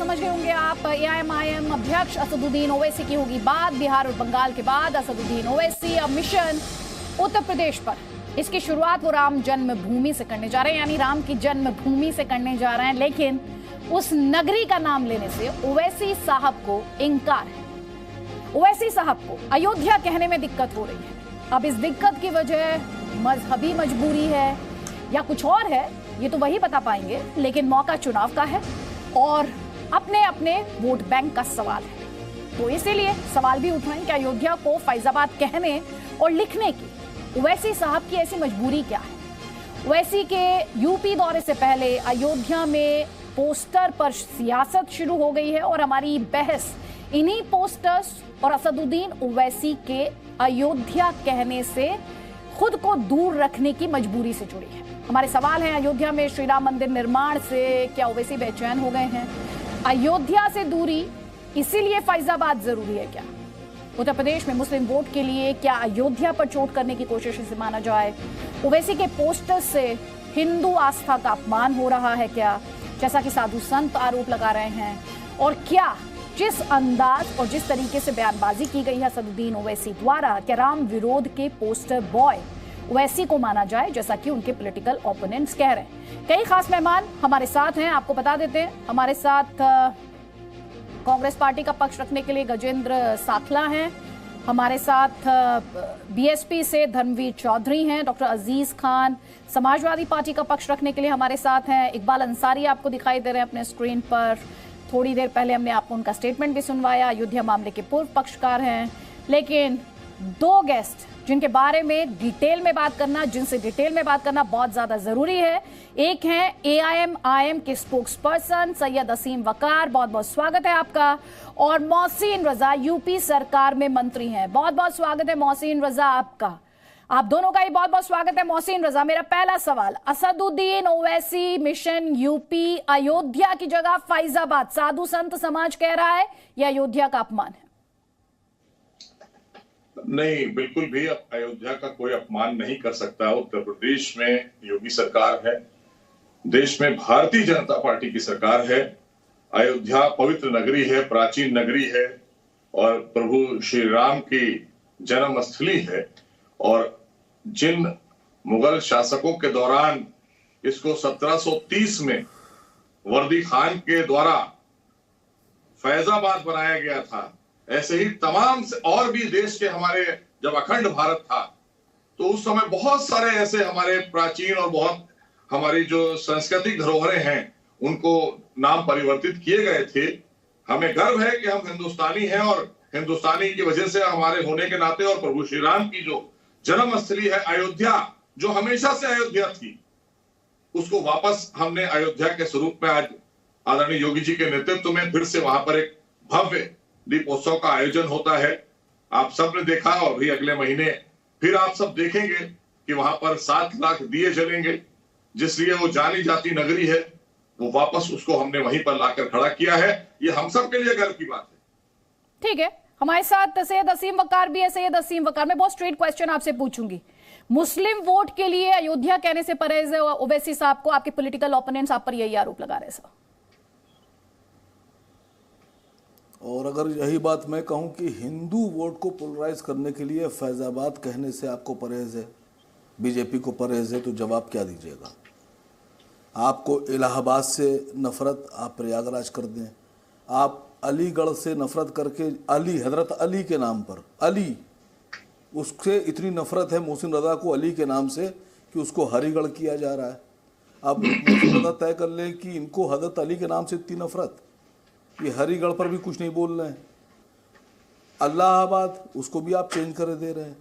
समझ गए होंगे आप, एआईएमआईएम अध्यक्ष असदुद्दीन ओवैसी की होगी बात। बिहार और बंगाल के बाद असदुद्दीन ओवैसी अब मिशन उत्तर प्रदेश पर। इसकी शुरुआत वो राम जन्मभूमि से करने जा रहे हैं, यानी राम की जन्मभूमि से करने जा रहे हैं। लेकिन उस नगरी का नाम लेने से ओवैसी साहब को इंकार है। ओवैसी साहब को अयोध्या कहने में दिक्कत हो रही है। अब इस दिक्कत की वजह मजहबी मजबूरी है या कुछ और है, ये तो वही बता पाएंगे। लेकिन मौका चुनाव का है और अपने अपने वोट बैंक का सवाल है, तो इसीलिए सवाल भी उठ रहे हैं कि अयोध्या को फैजाबाद कहने और लिखने की ओवैसी साहब की ऐसी मजबूरी क्या है। ओवैसी के यूपी दौरे से पहले अयोध्या में पोस्टर पर सियासत शुरू हो गई है और हमारी बहस इन्हीं पोस्टर्स और असदुद्दीन ओवैसी के अयोध्या कहने से खुद को दूर रखने की मजबूरी से जुड़ी है। हमारे सवाल हैं, अयोध्या में श्री राम मंदिर निर्माण से क्या ओवैसी बेचैन हो गए हैं? अयोध्या से दूरी इसीलिए फैजाबाद जरूरी है क्या? उत्तर प्रदेश में मुस्लिम वोट के लिए क्या अयोध्या पर चोट करने की कोशिश से माना जाए? ओवैसी के पोस्टर से हिंदू आस्था का अपमान हो रहा है क्या, जैसा कि साधु संत आरोप लगा रहे हैं? और क्या जिस अंदाज और जिस तरीके से बयानबाजी की गई है असदुद्दीन ओवैसी द्वारा, क्या राम विरोध के पोस्टर बॉय ओवैसी को माना जाए, जैसा कि उनके पॉलिटिकल ओपोनेंट्स कह रहे हैं? कई खास मेहमान हमारे साथ हैं, आपको बता देते हैं। हमारे साथ कांग्रेस पार्टी का पक्ष रखने के लिए गजेंद्र साखला हैं। हमारे साथ बीएसपी से धर्मवीर चौधरी हैं। डॉक्टर अजीज खान समाजवादी पार्टी का पक्ष रखने के लिए हमारे साथ हैं। इकबाल अंसारी आपको दिखाई दे रहे हैं अपने स्क्रीन पर। थोड़ी देर पहले हमने आपको उनका स्टेटमेंट भी सुनवाया। अयोध्या मामले के पूर्व पक्षकार हैं। लेकिन दो गेस्ट जिनके बारे में डिटेल में बात करना, जिनसे डिटेल में बात करना बहुत ज्यादा जरूरी है। एक हैं एआईएमआईएम के स्पोक्स पर्सन सैयद असीम वकार, बहुत बहुत स्वागत है आपका। और मोहसिन रजा यूपी सरकार में मंत्री हैं, बहुत बहुत स्वागत है मोहसिन रजा आपका। आप दोनों का ही बहुत बहुत स्वागत है। मोहसिन रजा, मेरा पहला सवाल, असदुद्दीन ओवैसी मिशन यूपी अयोध्या की जगह फैजाबाद, साधु संत समाज कह रहा है, यह अयोध्या का अपमान है? नहीं, बिल्कुल भी अयोध्या का कोई अपमान नहीं कर सकता। उत्तर प्रदेश में योगी सरकार है, देश में भारतीय जनता पार्टी की सरकार है। अयोध्या पवित्र नगरी है, प्राचीन नगरी है और प्रभु श्री राम की जन्मस्थली है। और जिन मुगल शासकों के दौरान इसको 1730 में वर्दी खान के द्वारा फैजाबाद बनाया गया था, ऐसे ही तमाम से और भी देश के हमारे जब अखंड भारत था तो उस समय बहुत सारे ऐसे हमारे प्राचीन और बहुत हमारी जो सांस्कृतिक धरोहरें हैं उनको नाम परिवर्तित किए गए थे। हमें गर्व है कि हम हिंदुस्तानी हैं और हिंदुस्तानी की वजह से हमारे होने के नाते और प्रभु श्री राम की जो जन्मस्थली है अयोध्या, जो हमेशा से अयोध्या थी, उसको वापस हमने अयोध्या के स्वरूप में आज आदरणीय योगी जी के नेतृत्व में फिर से वहां पर एक भव्य दीपोत्सव का आयोजन होता है। आप सब ने देखा और भी अगले महीने फिर आप सब देखेंगे कि वहां पर 7 लाख दिए जलेंगे। जिस लिए वो जानी जाती नगरी है, वो वापस उसको हमने वहीं पर लाकर खड़ा किया है। ये हम सब के लिए गर्व की बात है। ठीक है, हमारे साथ सैयद असीम वकार भी है। सैयद असीम वकार, मैं बहुत स्ट्रेट क्वेश्चन आपसे पूछूंगी। मुस्लिम वोट के लिए अयोध्या कहने से परहेज है ओवैसी साहब को, आपके पॉलिटिकल ओपोनेंट्स आप पर यही आरोप लगा रहे हैं सर। और अगर यही बात मैं कहूं कि हिंदू वोट को पोलराइज करने के लिए फैजाबाद कहने से आपको परहेज है, बीजेपी को परहेज है, तो जवाब क्या दीजिएगा? आपको इलाहाबाद से नफरत, आप प्रयागराज कर दें। आप अलीगढ़ से नफरत करके अली, हजरत अली के नाम पर अली, उससे इतनी नफरत है मोहसिन रजा को अली के नाम से कि उसको हरिगढ़ किया जा रहा है। अब मोहसिन रजा तय कर लें कि इनको हजरत अली के नाम से इतनी नफरत, ये हरिगढ़ पर भी कुछ नहीं बोल रहे हैं। इलाहाबाद, उसको भी आप चेंज कर दे रहे हैं।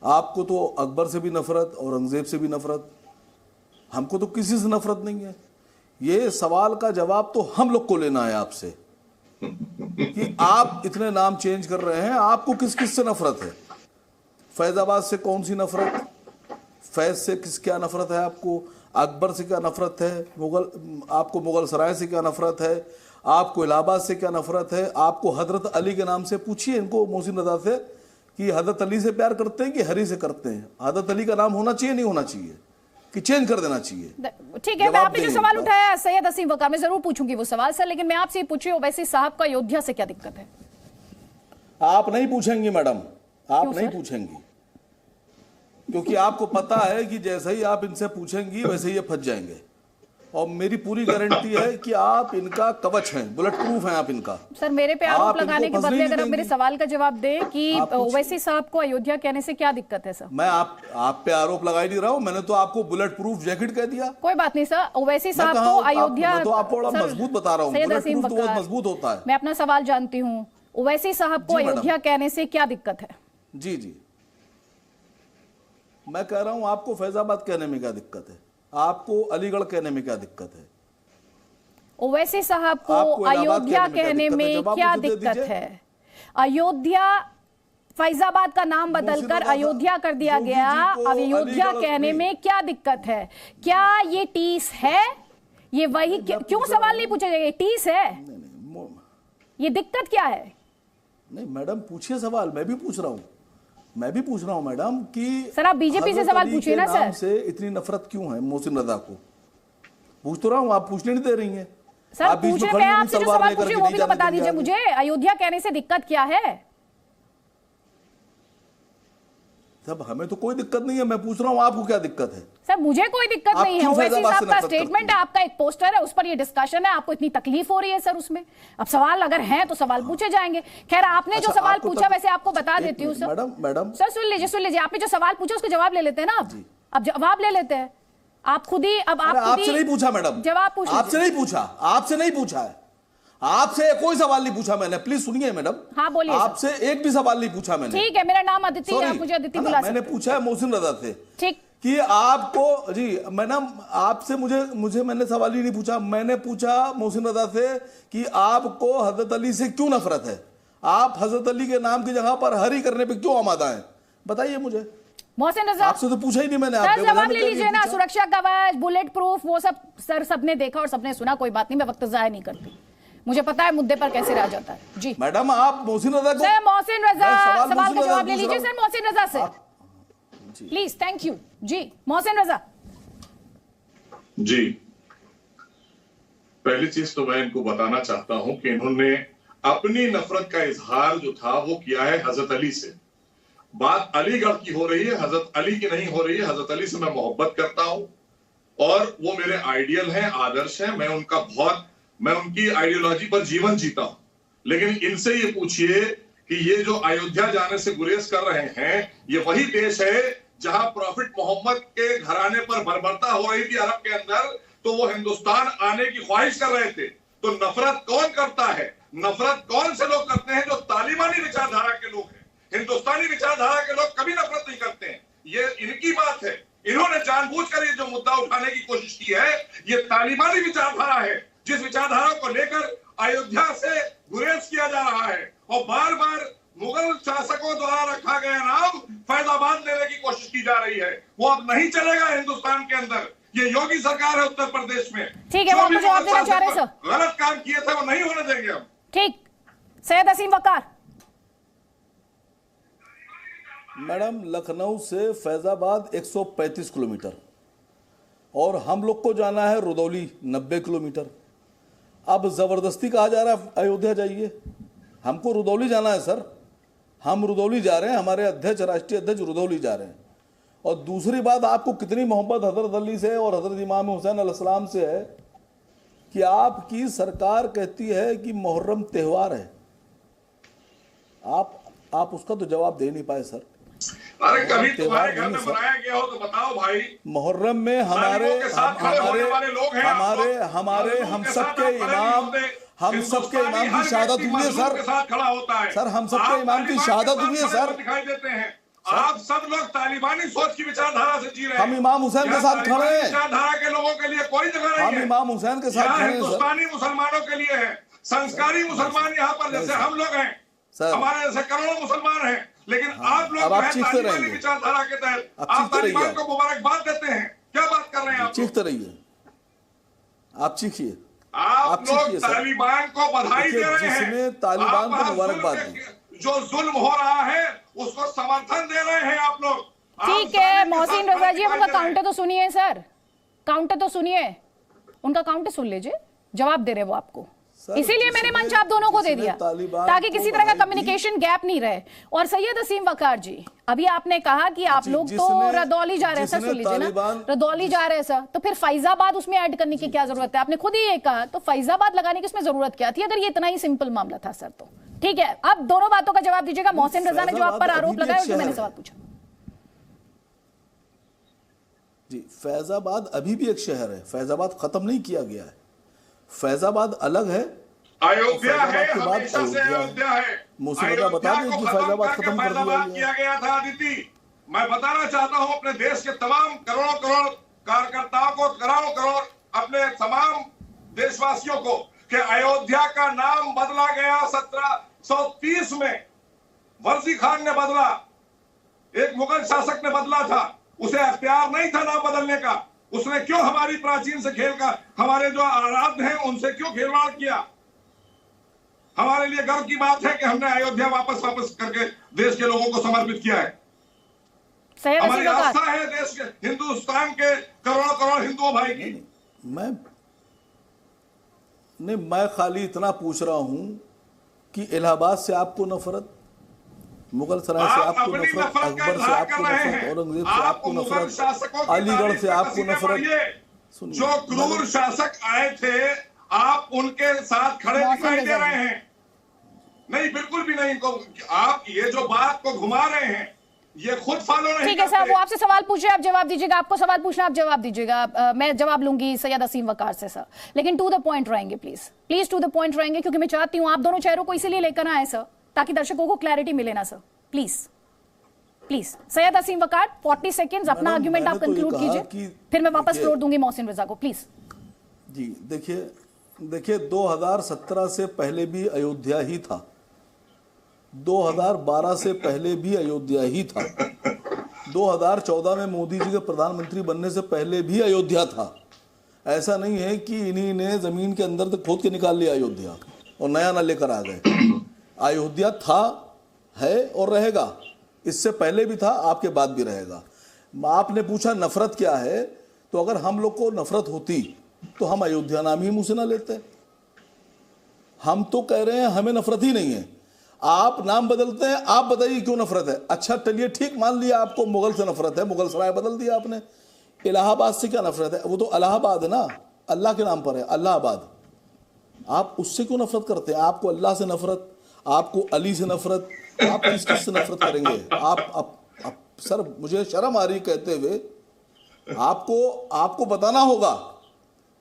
आपको तो अकबर से भी नफरत, औरंगजेब से भी नफरत, हमको तो किसी से नफरत नहीं है। ये सवाल का जवाब तो हम लोग को लेना है आपसे कि आप इतने नाम चेंज कर रहे हैं, आपको किस किस से नफरत है? फैजाबाद से कौन सी नफरत? फैज से क्या नफरत है आपको? अकबर से क्या नफरत है? आपको मुगल सराय से क्या नफरत है? आपको इलाहाबाद से क्या नफरत है? आपको हजरत अली के नाम से पूछिए इनको, मोहसिन रजा से, कि हजरत अली से प्यार करते हैं कि हरी से करते हैं? हजरत अली का नाम होना चाहिए नहीं होना चाहिए? कि चेंज कर देना चाहिए। ठीक है, मैं आपने जो सवाल उठाया सैयद असीम वकार, मैं जरूर पूछूंगी वो सवाल सर, लेकिन मैं आपसे पूछ रही हूँ ओवैसी साहब को अयोध्या से क्या दिक्कत है? आप नहीं पूछेंगी मैडम, आप नहीं पूछेंगी, क्योंकि आपको पता है कि जैसे ही आप इनसे पूछेंगी वैसे ही ये फंस जाएंगे, और मेरी पूरी गारंटी है कि आप इनका कवच हैं, बुलेट प्रूफ हैं आप इनका। सर मेरे पे आरोप लगाने के बदले अगर आप मेरे सवाल का जवाब दें कि ओवैसी साहब को अयोध्या कहने से क्या दिक्कत है सर? मैं आप पे आरोप लगा ही नहीं रहा हूं, मैंने तो आपको बुलेट प्रूफ जैकेट कह दिया। कोई बात नहीं सर, ओवैसी साहब को अयोध्या, मैं तो आपको बड़ा मजबूत बता रहा हूँ, बुलेट प्रूफ तो बहुत मजबूत होता है। मैं अपना सवाल जानती हूँ, ओवैसी साहब को अयोध्या कहने से क्या दिक्कत है? जी जी, मैं कह रहा हूं आपको फैजाबाद कहने में क्या दिक्कत है, आपको अलीगढ़ कहने में क्या दिक्कत है, ओवैसी साहब को अयोध्या कहने में क्या दिक्कत है? अयोध्या, फैजाबाद का नाम बदलकर अयोध्या कर दिया गया, अयोध्या कहने में क्या दिक्कत है? क्या ये टीस है? ये वही क्यों सवाल नहीं पूछा जाएगा? टीस है, ये दिक्कत क्या है? नहीं मैडम पूछिए सवाल, मैं भी पूछ रहा हूँ, मैं भी पूछ रहा हूँ मैडम कि सर आप बीजेपी से सवाल पूछिए ना सर। से इतनी नफरत क्यों है मोहसिन रजा को? पूछ तो रहा हूँ, आप पूछने नहीं दे रही हैं सर। पूछने मैं आपसे जो सवाल पूछ रही हूँ वो भी तो बता दीजिए मुझे, अयोध्या कहने से दिक्कत क्या है? सब हमें तो कोई दिक्कत नहीं है, मैं पूछ रहा हूँ आपको क्या दिक्कत है? सर मुझे कोई दिक्कत नहीं है, ओवैसी साहब का स्टेटमेंट है, आपका एक पोस्टर है, उस पर ये डिस्कशन है, आपको इतनी तकलीफ हो रही है सर उसमें। अब सवाल अगर हैं तो सवाल पूछे जाएंगे। खैर आपने जो सवाल पूछा वैसे आपको बता देती हूँ सर। मैडम सर सुन लीजिए, आपने जो सवाल पूछा उसको जवाब ले लेते हैं ना, अब जवाब ले लेते हैं। आप खुद ही, अब आप आपसे नहीं पूछा मैडम, जवाब पूछ, आपसे नहीं पूछा, आपसे नहीं पूछा है, आपसे कोई सवाल नहीं पूछा मैंने, प्लीज सुनिए मैडम। हाँ बोलिए। आपसे एक भी सवाल नहीं पूछा मैंने। ठीक है, मेरा नाम अदिति है, आप मुझे अदिति बुला सकते हैं। मैंने पूछा है मोहसिन रजा से, ठीक, कि आपको जी मैडम आपसे मुझे मैंने सवाल ही नहीं पूछा, मैंने पूछा मोहसिन रजा से कि आपको हजरत अली से क्यों नफरत है, आप हजरत अली के नाम की जगह पर हरी करने पे क्यों आमादा है, बताइए मुझे। मोहसिन रजा आपसे तो पूछा ही नहीं मैंने। सर जवाब ले लीजिए ना, सुरक्षा कवच, बुलेट प्रूफ, वो सब सर सबने देखा और सबने सुना, कोई बात नहीं, मैं वक्त जाया नहीं करती, मुझे पता है मुद्दे पर कैसे रह जाता है। जी मैडम आप मोहसिन रजा को, सर मोहसिन रजा सवाल का जवाब ले लीजिए सर मोहसिन रजा से प्लीज, थैंक यू। जी मोहसिन रजा। जी पहली चीज तो मैं इनको बताना चाहता हूं कि इन्होंने अपनी नफरत का इजहार जो था वो किया है हजरत अली से। बात अलीगढ़ की हो रही है, हजरत अली की नहीं हो रही है। हजरत अली से मैं मोहब्बत करता हूं और वो मेरे आइडियल हैं, आदर्श हैं, मैं उनकी आइडियोलॉजी पर जीवन जीता हूं। लेकिन इनसे ये पूछिए कि ये जो अयोध्या जाने से गुरेज कर रहे हैं, ये वही देश है जहां प्रॉफिट मोहम्मद के घराने पर बर्बरता हो रही थी अरब के अंदर, तो वो हिंदुस्तान आने की ख्वाहिश कर रहे थे। तो नफरत कौन करता है? नफरत कौन से लोग करते हैं? जो तालिबानी विचारधारा के लोग हैं। हिंदुस्तानी विचारधारा के लोग कभी नफरत नहीं करते हैं, ये इनकी बात है। इन्होंने जानबूझकर ये जो मुद्दा उठाने की कोशिश की है, ये तालिबानी विचारधारा है, जिस विचारधारा को लेकर अयोध्या से गुरेज किया जा रहा है और बार बार मुगल शासकों द्वारा रखा गया नाम फैजाबाद लेने की कोशिश की जा रही है। वो अब नहीं चलेगा हिंदुस्तान के अंदर। ये योगी सरकार है उत्तर प्रदेश में, ठीक है, वो आपको जवाब देना चाह रहे हैं सर। गलत काम किए थे वो नहीं होने देंगे हम। ठीक, सैयद असीम वकार। मैडम लखनऊ से फैजाबाद 135 किलोमीटर और हम लोग को जाना है रुदौली 90 किलोमीटर। अब जबरदस्ती कहा जा रहा है अयोध्या जाइए, हमको रुदौली जाना है सर, हम रुदौली जा रहे हैं, हमारे अध्यक्ष राष्ट्रीय अध्यक्ष रुदौली जा रहे हैं। और दूसरी बात, आपको कितनी मोहब्बत हजरत अली से और हजरत इमाम हुसैन अलैहिस्सलाम से है कि आपकी सरकार कहती है कि मुहर्रम त्यौहार है, आप उसका तो जवाब दे नहीं पाए सर। अरे कभी तुम्हारे घर में मनाया गया हो तो बताओ भाई। मुहर्रम में हमारे हम सबके इमाम की शहादत हुई है सर। खड़ा होता है सर, हम सबके इमाम की शहादत हुई है सर। दिखाई देते हैं आप सब लोग तालिबानी सोच की विचारधारा से जी रहे हैं। हम इमाम हुसैन के साथ खड़े हैं। विचारधारा के लोगों के लिए कोई जगह नहीं है। हम इमाम हुसैन के साथ खड़े हैं। हिंदुस्तानी मुसलमानों के लिए है, संस्कारी मुसलमान यहाँ पर जैसे हम लोग हैं, हमारे जैसे करोड़ों मुसलमान हैं। लेकिन आप लोग तालिबानी विचारधारा के तहत आप तालिबान को मुबारकबाद देते हैं। क्या बात कर रहे हैं आप? चीखते रहिए, आप चीखिए। आप लोग तालिबान को बधाई दे रहे हैं, जिसने तालिबान को मुबारकबाद दी। जो जुल्म हो रहा है उसको समर्थन दे रहे हैं आप लोग। ठीक है मोहसिन रजा जी, उनका काउंटर तो सुनिए सर, काउंटर तो सुनिए, उनका काउंटर सुन लीजिए, जवाब दे रहे वो आपको, इसीलिए मैंने मंच आप दोनों को दे दिया ताकि किसी तरह का कम्युनिकेशन गैप नहीं रहे। और सैयद असीम वकार जी, अभी आपने कहा कि आप लोग तो रदौली जा रहे हैं सर, सुन लीजिए ना, रदौली जा रहे हैं सर, तो फिर फैजाबाद उसमें ऐड करने की क्या जरूरत है? आपने खुद ही ये कहा, तो फैजाबाद लगाने की उसमें जरूरत क्या थी अगर ये इतना ही सिंपल मामला था सर? तो ठीक है, अब दोनों बातों का जवाब दीजिएगा। मोहसिन रजा ने जो आप पर आरोप लगाया उसमें मैंने सवाल पूछा जी, फैजाबाद अभी भी एक शहर है, फैजाबाद खत्म नहीं किया गया है, फैजाबाद अलग है, अयोध्या है, के बाद हमेशा से अयोध्या है। मुझे बता दें कि फैजाबाद खत्म कर दिया गया था। अदिति, मैं बताना चाहता हूं अपने देश के तमाम करोड़ों करोड़ कार्यकर्ताओं को, करोड़ों करोड़ अपने तमाम देशवासियों को कि अयोध्या का नाम बदला गया 1730 में। वर्सी खान ने बदला, एक मुगल शासक ने बदला था, उसे अख्तियार नहीं था नाम बदलने का। उसने क्यों हमारी प्राचीन से खेल का, हमारे जो आराध्य हैं उनसे क्यों खिलवाड़ किया? हमारे लिए गर्व की बात है कि हमने अयोध्या वापस करके देश के लोगों को समर्पित किया है। हमारी आस्था है देश के, हिंदुस्तान के करोड़ों करोड़ हिंदुओं भाई की। मैं खाली इतना पूछ रहा हूं कि इलाहाबाद से आपको नफरत, मुगल सराय से आपको नफरत, अकबर से आपको नफरत, औरंगजेब से आपको नफरत, अलीगढ़ से आपको नफरत। जो क्रूर शासक आए थे आप उनके साथ खड़े दिखाई दे रहे हैं। नहीं, बिल्कुल भी नहीं। आप ये जो बात को घुमा रहे हैं ये खुद फॉलो नहीं। ठीक है साहब, वो आपसे सवाल पूछे आप जवाब दीजिएगा, आपको सवाल पूछना आप जवाब दीजिएगा, मैं जवाब लूंगी सैयद असीम वकार से सर, लेकिन टू द पॉइंट रहेंगे please, please to the point रहेंगे, क्योंकि मैं चाहती हूं आप दोनों चेहरों को इसीलिए लेकर आए सर ताकि दर्शकों को क्लैरिटी मिले ना sir. Please please Syed Asim Waqar 40 second अपना आर्ग्यूमेंट आप कंक्लूड कीजिए, फिर मैं वापस फ्लोर दूंगी मोहसिन रजा को, प्लीज। जी देखिए 2017 से पहले भी अयोध्या ही था, 2012 से पहले भी अयोध्या ही था, 2014 में मोदी जी के प्रधानमंत्री बनने से पहले भी अयोध्या था। ऐसा नहीं है कि इन्हीं ने जमीन के अंदर तक खोद के निकाल लिया अयोध्या और नया ना लेकर आ गए। अयोध्या था, है और रहेगा, इससे पहले भी था, आपके बाद भी रहेगा। आपने पूछा नफरत क्या है, तो अगर हम लोग को नफरत होती तो हम अयोध्या नाम ही मुंह से ना लेते। हम तो कह रहे हैं हमें नफरत ही नहीं है, आप नाम बदलते हैं, आप बताइए क्यों नफरत है। अच्छा चलिए ठीक, मान लिया आपको मुगल से नफरत है, मुगल सराय बदल दिया आपने, इलाहाबाद से क्या नफरत है? वो तो इलाहाबाद है ना, अल्लाह के नाम पर है इलाहाबाद, आप उससे क्यों नफरत करते हैं? आपको अल्लाह से नफरत, आपको अली से नफरत, आप किस किस से नफरत करेंगे? आप सर मुझे शर्म आ रही कहते हुए, आपको बताना होगा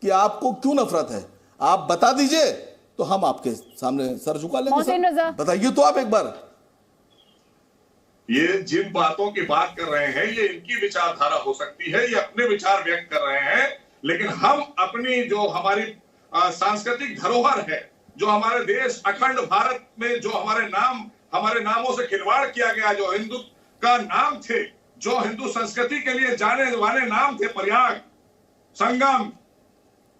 कि आपको क्यों नफरत है, आप बता दीजिए तो हम आपके सामने सर झुका लेंगे। बताइए तो आप एक बार। ये जिन बातों की बात कर रहे हैं ये इनकी विचारधारा हो सकती है, ये अपने विचार व्यक्त कर रहे हैं, लेकिन हम अपनी जो हमारी सांस्कृतिक धरोहर है, जो हमारे देश अखंड भारत में जो हमारे नामों से खिलवाड़ किया गया, जो हिंदू का नाम थे, जो हिंदू संस्कृति के लिए जाने वाले नाम थे, प्रयाग, संगम,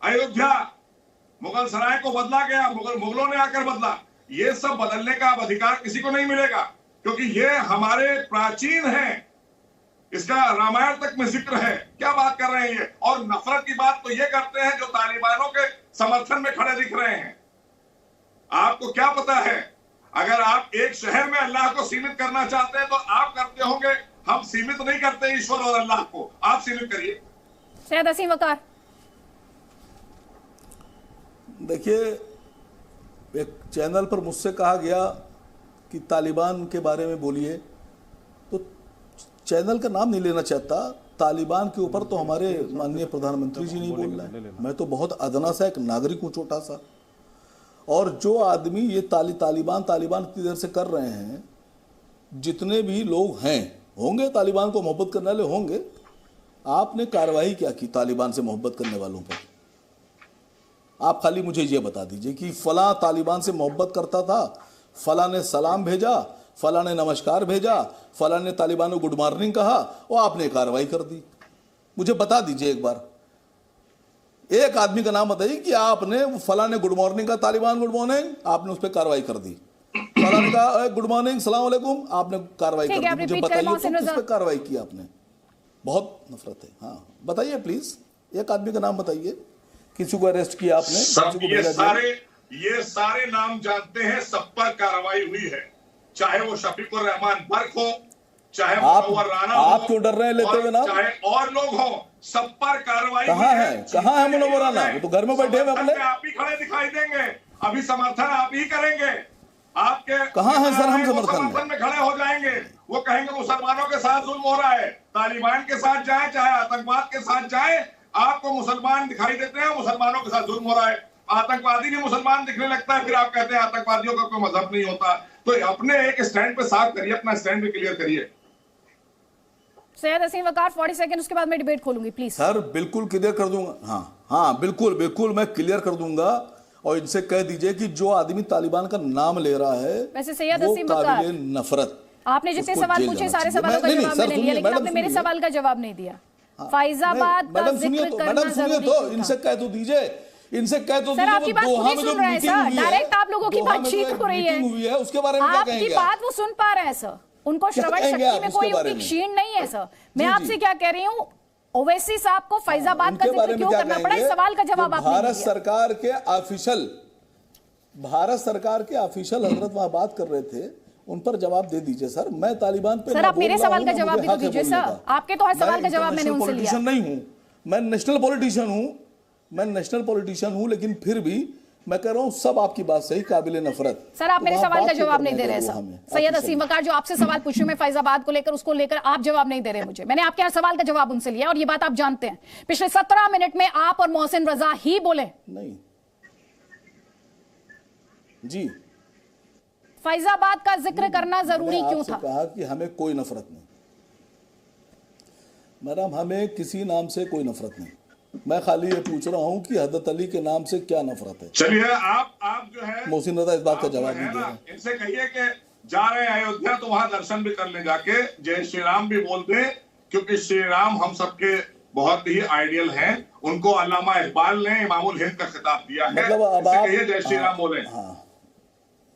अयोध्या, मुगल सराय को बदला गया, मुगलों ने आकर बदला। ये सब बदलने का अब अधिकार किसी को नहीं मिलेगा, क्योंकि ये हमारे प्राचीन हैं, इसका रामायण तक में जिक्र है। क्या बात कर रहे हैं ये? और नफरत की बात तो ये करते हैं जो तालिबानों के समर्थन में खड़े दिख रहे हैं। आपको क्या पता है, अगर आप एक शहर में अल्लाह को सीमित करना चाहते हैं तो आप करते होंगे, हम सीमित नहीं करते ईश्वर और अल्लाह को, आप सीमित करिए। सैयद असीम वकार, देखिए एक चैनल पर मुझसे कहा गया कि तालिबान के बारे में बोलिए, तो चैनल का नाम नहीं लेना चाहता। तालिबान के ऊपर तो हमारे माननीय प्रधानमंत्री जी नहीं बोल रहे हैं, मैं तो बहुत अदना सा एक नागरिक हूँ, छोटा सा। और जो आदमी ये तालिबान इतनी देर से कर रहे हैं, जितने भी लोग हैं होंगे तालिबान को मोहब्बत करने वाले होंगे, आपने कार्रवाई क्या की तालिबान से मोहब्बत करने वालों पर? आप खाली मुझे ये बता दीजिए कि फला तालिबान से मोहब्बत करता था, फला ने सलाम भेजा, फला ने नमस्कार भेजा, फला ने तालिबान को गुड मॉर्निंग कहा और आपने कार्रवाई कर दी। मुझे बता दीजिए एक बार, एक आदमी का नाम बताइए कि आपने फला ने गुड मॉर्निंग का, तालिबान गुड मॉर्निंग, आपने उस पर कार्रवाई कर दी। फला कराने का। गुड मॉर्निंग, सलाम वालेकुम। आपने कार्रवाई कर दी, मुझे बताइए किस पे कार्रवाई की आपने? बहुत नफरत है। हाँ बताइए प्लीज, एक आदमी का नाम बताइए, किसी को अरेस्ट किया आपने? सब ये सारे नाम जानते हैं, सब पर कार्रवाई हुई है, चाहे वो शफीकुर रहमान बर्क हो, चाहे मुनव्वर राना हो, आप क्यों डर रहे हैं लेते हुए नाम? चाहे और लोग हो, सब पर कार्रवाई। कहाँ है मुनव्वर राना? वो तो घर में बैठे हुए अपने। आप ही खड़े दिखाई देंगे, अभी समर्थन आप ही करेंगे। आपके कहाँ है सर? हम समर्थन में खड़े हो जाएंगे। वो कहेंगे मुसलमानों के साथ जुल्म हो रहा है, तालिबान के साथ जाए चाहे आतंकवाद के साथ जाए, आपको मुसलमान दिखाई देते हैं, मुसलमानों के साथ जुल्म हो रहा है। आतंकवादी भी मुसलमान दिखने लगता है, फिर आप कहते हैं आतंकवादियों का कोई मजहब नहीं होता। तो अपने एक स्टैंड पे साफ करिए, अपना स्टैंड भी क्लियर करिए। सैयद असीम वकार 40 सेकंड, उसके बाद मैं डिबेट खोलूंगी प्लीज। सर बिल्कुल क्लियर कर दूंगा। हाँ बिल्कुल मैं क्लियर कर दूंगा। और इनसे कह दीजिए कि जो आदमी तालिबान का नाम ले रहा है वैसे सैयद असीम वकार, काबिल नफरत। आपने जितने सवाल पूछे सारे सवालों का जवाब मैंने लिया, लेकिन आपने मेरे सवाल का जवाब नहीं दिया। फैजाबाद का जिक्र करना जरूरी था। इनसे कह तो दीजिए, इनसे कह तो सर आपकी बात खुद ही सुन रहे हैं सर, डायरेक्ट आप लोगों की बातचीत हो रही है, उसके बारे में क्या कहेंगे? आपकी बात वो सुन पा रहे हैं सर, उनको श्रवण शक्ति में कोई उनकी क्षीण नहीं है सर। मैं आपसे क्या कह रही हूँ, ओवैसी साहब को फैजाबाद का जिक्र क्यों करना पड़ा, इस सवाल का जवाब आपने भारत सरकार के ऑफिशियल हजरत वहां बात कर रहे थे, उन पर जवाब दे दीजिए सर। मैं तालिबान पे सर आप मेरे सवाल का जवाब भी तो दीजिए सर, आपके तो हर सवाल का जवाब मैंने उनसे लिया। नहीं हूं मैं, नेशनल पॉलिटिशियन हूं, लेकिन फिर भी मैं कह रहा हूं सब आपकी बात सही, काबिल नफरत। सर आप मेरे सवाल का जवाब नहीं दे रहे सर। सैयद असीम वकार जो आपसे सवाल पूछ रहे हैं फैजाबाद को लेकर, उसको लेकर आप जवाब नहीं दे रहे मुझे। मैंने आपके हर सवाल का जवाब उनसे लिया और ये बात आप जानते हैं। पिछले 17 मिनट में आप और मोहसिन रजा ही बोले नहीं जी। फैजाबाद का जिक्र करना जरूरी क्यों था? कहा कि हमें कोई नफरत नहीं मैडम, हमें किसी नाम से कोई नफरत नहीं। मैं खाली ये पूछ रहा हूं कि हजरत अली के नाम से क्या नफरत है। चलिए आप जो है मोहसिन रजा इस बात का जवाब नहीं दे रहे। इनसे कहिए कि जा रहे हैं अयोध्या तो वहां दर्शन भी कर ले, जाके जय श्री राम भी बोल दे, क्योंकि श्री राम हम सबके बहुत ही आइडियल हैं। उनको अल्लामा इकबाल ने इमामुल हिंद का खिताब दिया है। मतलब अब आप कहिए जय श्री राम बोले।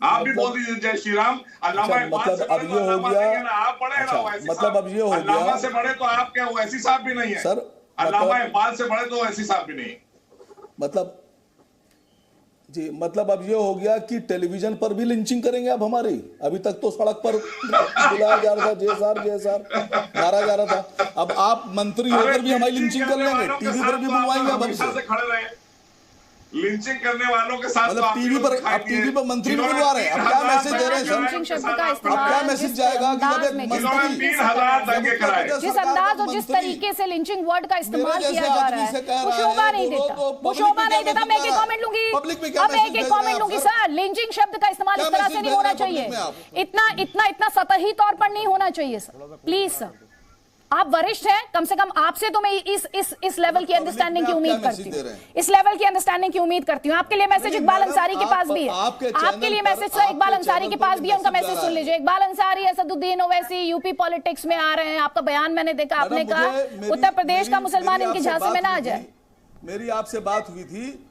आप भी बोल दीजिए जय श्री राम। अल्लामा इकबाल से अब ये हो गया, आप बड़े ना वैसी, मतलब अब ये हो गया, अल्लामा से बड़े तो आप क्या वैसी साहब भी नहीं है सर। अल्लामा इकबाल से बड़े तो वैसी साहब भी नहीं। मतलब अब ये हो गया कि टेलीविजन पर भी लिंचिंग करेंगे आप हमारी। अभी तक तो सड़क पर बुलाया जा रहा था, जय सर मारा जा रहा था, अब आप मंत्री होकर भी हमारी लिंचिंग कर लेंगे, टीवी पर भी बुलवाएंगे अब हमसे। खड़े रहे लिंचिंग करने वालों के साथ, मतलब टीवी पर मंत्री भी बुलवा रहे हैं। अब क्या मैसेज दे रहे हैं सर? लिंचिंग शब्द का अब क्या मैसेज जाएगा कि जब एक मंत्री 3000 दंगे कराए, जिस अंदाज और जिस तरीके से लिंचिंग वर्ड का इस्तेमाल किया जा रहा है वो शोभा नहीं देता, वो शोभा नहीं देता। मैं एक कमेंट लूंगी, अब मैं एक कमेंट लूंगी सर, लिंचिंग शब्द का इस्तेमाल इस तरह से नहीं होना चाहिए, इतना सतही तौर पर नहीं होना चाहिए सर, प्लीज सर। आप वरिष्ठ हैं, कम से कम आपसे तो मैं इस लेवल की अंडरस्टैंडिंग की उम्मीद करती हूँ, इस लेवल की अंडरस्टैंडिंग की उम्मीद करती हूँ। आपके लिए मैसेज इकबाल अंसारी के पास भी है, आपके लिए मैसेज सर इकबाल अंसारी के पास भी है, उनका मैसेज सुन लीजिए। इकबाल अंसारी, असदुद्दीन ओवैसी यूपी पॉलिटिक्स में आ रहे हैं। आपका बयान मैंने देखा, आपने कहा उत्तर प्रदेश का मुसलमान इनकी झांसे में ना आ जाए। मेरी आपसे बात हुई थी